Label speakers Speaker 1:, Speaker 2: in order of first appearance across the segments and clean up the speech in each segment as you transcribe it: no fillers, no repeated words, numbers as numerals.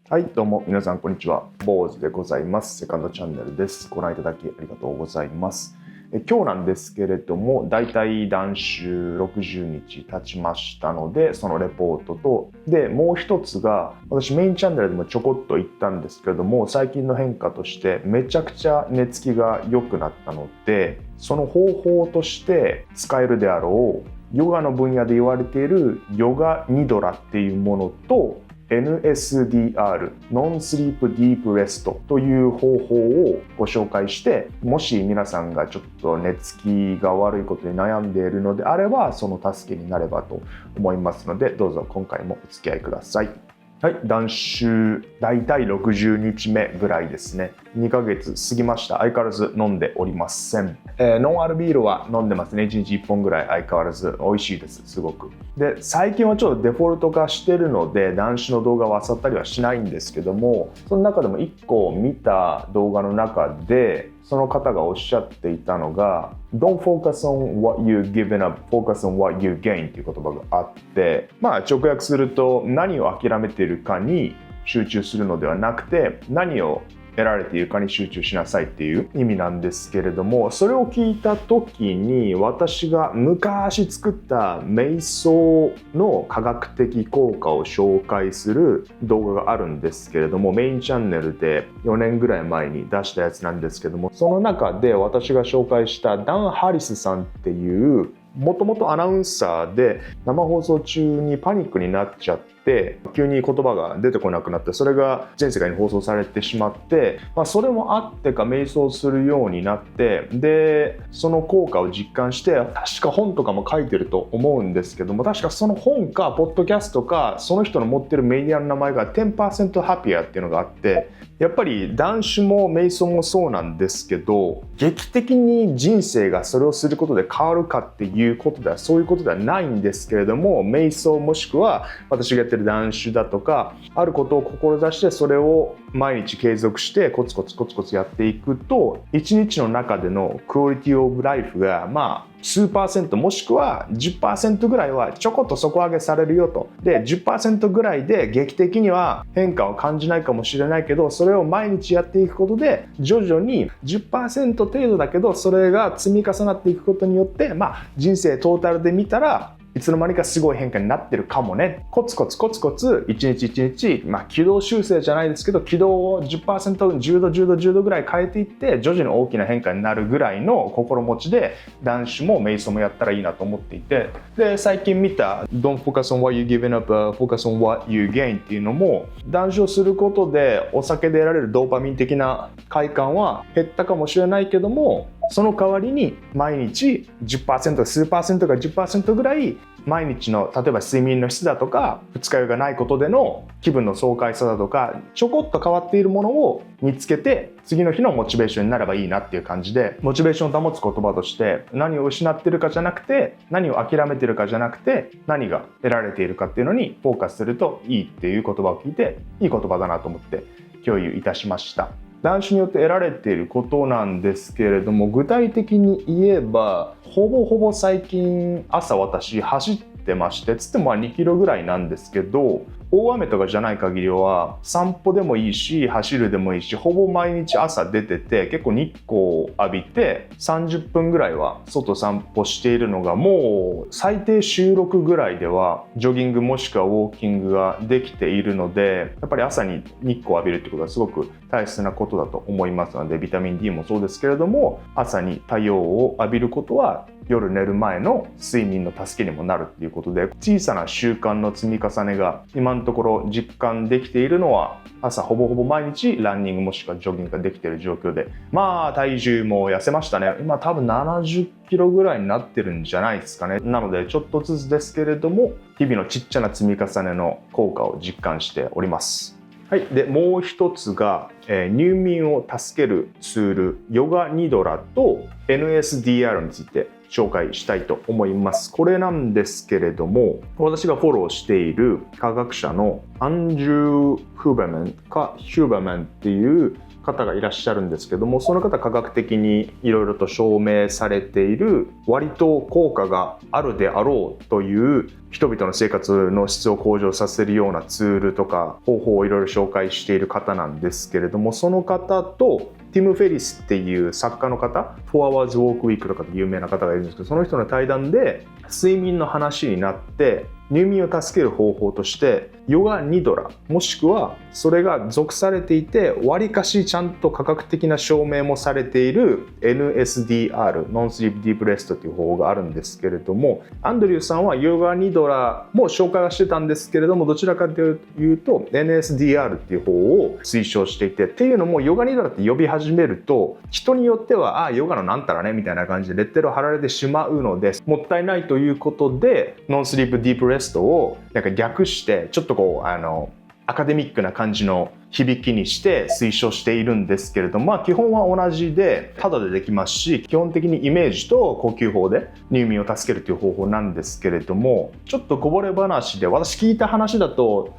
Speaker 1: はい、どうも皆さんこんにちは。坊主でございます。セカンドチャンネルです。ご覧いただきありがとうございます。今日なんですけれども、だいたい断酒60日経ちましたので、そのレポートと、で、もう一つが、私メインチャンネルでもちょこっと言ったんですけれども、最近の変化としてめちゃくちゃ寝つきが良くなったので、その方法として使えるであろう、ヨガの分野で言われているヨガニドラっていうものと、NSDR、ノンスリープディープレストという方法をご紹介して、もし皆さんがちょっと寝つきが悪いことに悩んでいるのであれば、その助けになればと思いますので、どうぞ今回もお付き合いください。はい、断酒だいたい60日目ぐらいですね。2ヶ月過ぎました。相変わらず飲んでおりません。ノンアルビールは飲んでますね。1日1本ぐらい相変わらず美味しいです。すごく。で、最近はちょっとデフォルト化してるので、断酒の動画を漁ったりはしないんですけども、その中でも1個見た動画の中で、その方がおっしゃっていたのが Don't focus on what you've given up, focus on what you gain っていう言葉があって、直訳すると何を諦めているかに集中するのではなくて、何を得られているかに集中しなさいっていう意味なんですけれども、それを聞いた時に私が昔作った瞑想の科学的効果を紹介する動画があるんですけれども、メインチャンネルで4年ぐらい前に出したやつなんですけども、その中で私が紹介したダン・ハリスさんっていうもともとアナウンサーで生放送中にパニックになっちゃって急に言葉が出てこなくなって、それが全世界に放送されてしまって、それもあってか瞑想するようになって、でその効果を実感して、確か本とかも書いてると思うんですけども、確かその本かポッドキャストかその人の持ってるメディアの名前が 10% Happier っていうのがあって、やっぱり断酒も瞑想もそうなんですけど、劇的に人生がそれをすることで変わるかっていうことではそういうことではないんですけれども、瞑想もしくは私がやってる断酒だとか、あることを志してそれを毎日継続してコツコツやっていくと、一日の中でのクオリティオブライフが数%もしくは 10% ぐらいはちょこっと底上げされるよと。で 10% ぐらいで劇的には変化を感じないかもしれないけど、それを毎日やっていくことで徐々に 10% 程度だけど、それが積み重なっていくことによって、人生トータルで見たらいつの間にかすごい変化になってるかもね。コツコツ一日一日、軌道修正じゃないですけど、軌道を 10%、10度ぐらい変えていって徐々に大きな変化になるぐらいの心持ちで断酒も瞑想もやったらいいなと思っていて、で最近見た Don't focus on what you given up, focus on what you gain っていうのも、断酒をすることでお酒で得られるドーパミン的な快感は減ったかもしれないけども、その代わりに毎日 10% 数%が 10% ぐらい毎日の例えば睡眠の質だとか二日酔いがないことでの気分の爽快さだとか、ちょこっと変わっているものを見つけて次の日のモチベーションになればいいなっていう感じで、モチベーションを保つ言葉として何を失ってるかじゃなくて、何を諦めてるかじゃなくて、何が得られているかっていうのにフォーカスするといいっていう言葉を聞いて、いい言葉だなと思って共有いたしました。断酒によって得られていることなんですけれども、具体的に言えばほぼ最近朝私走ってまして、つっても2キロぐらいなんですけど、大雨とかじゃない限りは散歩でもいいし走るでもいいし、ほぼ毎日朝出てて結構日光を浴びて30分ぐらいは外散歩しているのが、もう最低週6ぐらいではジョギングもしくはウォーキングができているので、やっぱり朝に日光を浴びるってことはすごく大切なことだと思いますので、ビタミン D もそうですけれども、朝に太陽を浴びることは夜寝る前の睡眠の助けにもなるっていうことで、小さな習慣の積み重ねが今のところ実感できているのは、朝ほぼ毎日ランニングもしくはジョギングができている状況で、体重も痩せましたね。今多分70キロぐらいになってるんじゃないですかね。なのでちょっとずつですけれども、日々のちっちゃな積み重ねの効果を実感しております。はい、でもう一つが、入眠を助けるツールヨガニドラと NSDR について紹介したいと思います。これなんですけれども、私がフォローしている科学者のアンドリュー・ヒューバーマンっていう方がいらっしゃるんですけども、その方科学的にいろいろと証明されている割と効果があるであろうという人々の生活の質を向上させるようなツールとか方法をいろいろ紹介している方なんですけれども、その方とティム・フェリスっていう作家の方、4 Hours Walk Week とかで有名な方がいるんですけど、その人の対談で睡眠の話になって、入眠を助ける方法としてヨガニドラ、もしくはそれが属されていてわりかしちゃんと科学的な証明もされている NSDR、 ノンスリープディープレストという方法があるんですけれども、アンドリューさんはヨガニドラも紹介はしてたんですけれども、どちらかというと NSDR っていう方を推奨していて、っていうのもヨガニドラって呼び始めると人によってはヨガのなんたらねみたいな感じでレッテルを貼られてしまうので、もったいないということでノンスリープディープレストをなんか略してちょっとこうアカデミックな感じの響きにして推奨しているんですけれども、基本は同じでタダでできますし、基本的にイメージと呼吸法で入眠を助けるという方法なんですけれども、ちょっとこぼれ話で私聞いた話だと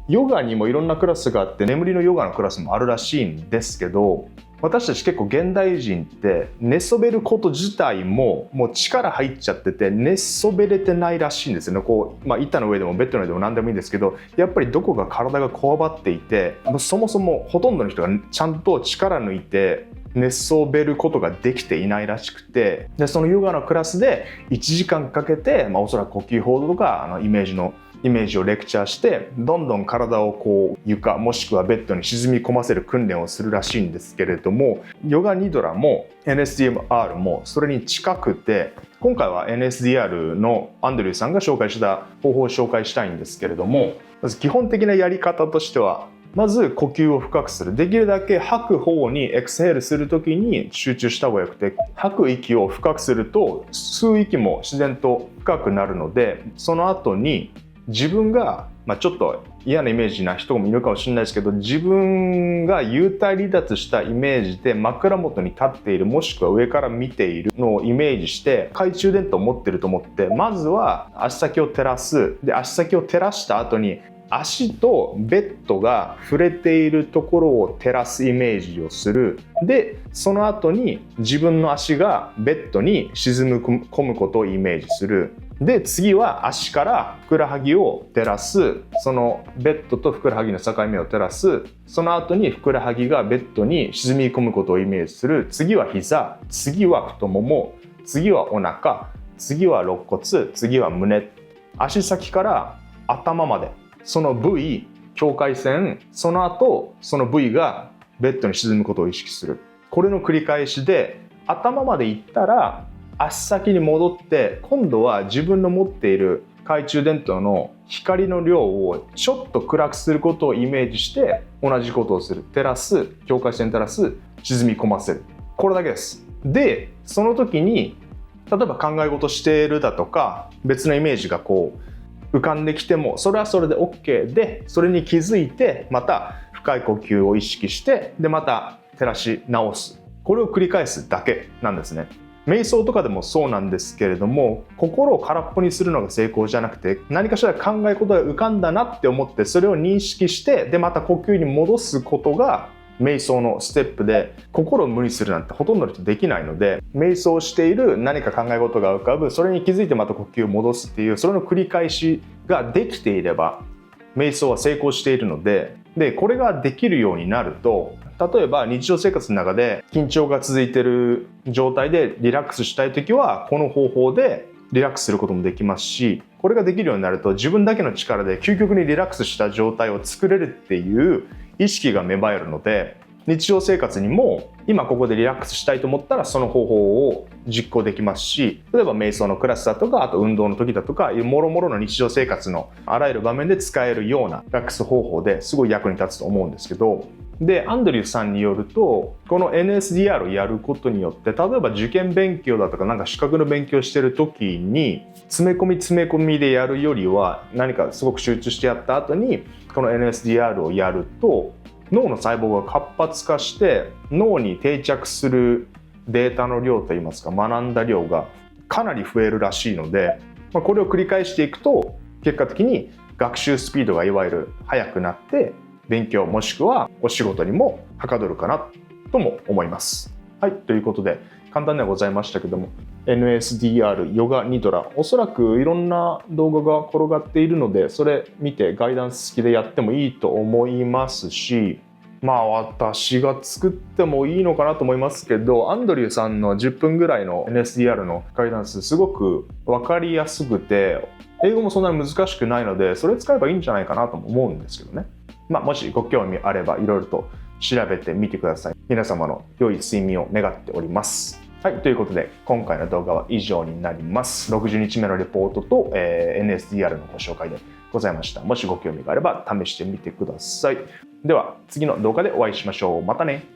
Speaker 1: ヨガにもいろんなクラスがあって眠りのヨガのクラスもあるらしいんですけど、私たち結構現代人って寝そべること自体もう力入っちゃってて寝そべれてないらしいんですよね。こう、板の上でもベッドの上でも何でもいいんですけど、やっぱりどこか体がこわばっていて、そもそもほとんどの人がちゃんと力抜いて寝そべることができていないらしくて、でそのヨガのクラスで1時間かけて、おそらく呼吸法とかイメージをレクチャーして、どんどん体をこう床もしくはベッドに沈み込ませる訓練をするらしいんですけれども、ヨガニドラも NSDR もそれに近くて、今回は NSDR のアンドリューさんが紹介した方法を紹介したいんですけれども、まず基本的なやり方としては、まず呼吸を深くする。できるだけ吐く方にエクセールするときに集中した方がよくて、吐く息を深くすると吸う息も自然と深くなるので、その後に自分が、ちょっと嫌なイメージな人もいるかもしれないですけど、自分が幽体離脱したイメージで枕元に立っている、もしくは上から見ているのをイメージして懐中電灯を持ってると思って、まずは足先を照らす。で足先を照らした後に足とベッドが触れているところを照らすイメージをする。でその後に自分の足がベッドに沈み込むことをイメージする。で次は足からふくらはぎを照らす。そのベッドとふくらはぎの境目を照らす。その後にふくらはぎがベッドに沈み込むことをイメージする。次は膝、次は太もも、次はお腹、次は肋骨、次は胸。足先から頭までその部位、境界線、その後その部位がベッドに沈むことを意識する。これの繰り返しで、頭まで行ったら足先に戻って、今度は自分の持っている懐中電灯の光の量をちょっと暗くすることをイメージして同じことをする。照らす、境界線照らす、沈み込ませる。これだけです。でその時に例えば考え事しているだとか別のイメージがこう浮かんできても、それはそれで OK で、それに気づいてまた深い呼吸を意識して、でまた照らし直す。これを繰り返すだけなんですね。瞑想とかでもそうなんですけれども、心を空っぽにするのが成功じゃなくて、何かしら考え事が浮かんだなって思ってそれを認識して、でまた呼吸に戻すことが瞑想のステップで、心を無にするなんてほとんどの人できないので、瞑想している、何か考え事が浮かぶ、それに気づいてまた呼吸を戻すっていう、それの繰り返しができていれば瞑想は成功しているので、これができるようになると、例えば日常生活の中で緊張が続いている状態でリラックスしたいときはこの方法でリラックスすることもできますし、これができるようになると自分だけの力で究極にリラックスした状態を作れるっていう意識が芽生えるので、日常生活にも今ここでリラックスしたいと思ったらその方法を実行できますし、例えば瞑想のクラスだとか、あと運動の時だとか、もろもろの日常生活のあらゆる場面で使えるようなリラックス方法ですごい役に立つと思うんですけど、でアンドリューさんによると、この NSDR をやることによって、例えば受験勉強だとかなんか資格の勉強してる時に詰め込みでやるよりは、何かすごく集中してやった後にこの NSDR をやると、脳の細胞が活発化して脳に定着するデータの量といいますか、学んだ量がかなり増えるらしいので、これを繰り返していくと結果的に学習スピードがいわゆる速くなって、勉強もしくはお仕事にもはかどるかなとも思います。はい、ということで簡単ではございましたけども、 NSDR ヨガニドラ、おそらくいろんな動画が転がっているので、それ見てガイダンス付きでやってもいいと思いますし、私が作ってもいいのかなと思いますけど、アンドリューさんの10分ぐらいの NSDR のガイダンスすごく分かりやすくて、英語もそんなに難しくないので、それ使えばいいんじゃないかなとも思うんですけどね。もしご興味あればいろいろと調べてみてください。皆様の良い睡眠を願っております。はい、ということで今回の動画は以上になります。60日目のレポートと、NSDR のご紹介でございました。もしご興味があれば試してみてください。では次の動画でお会いしましょう。またね。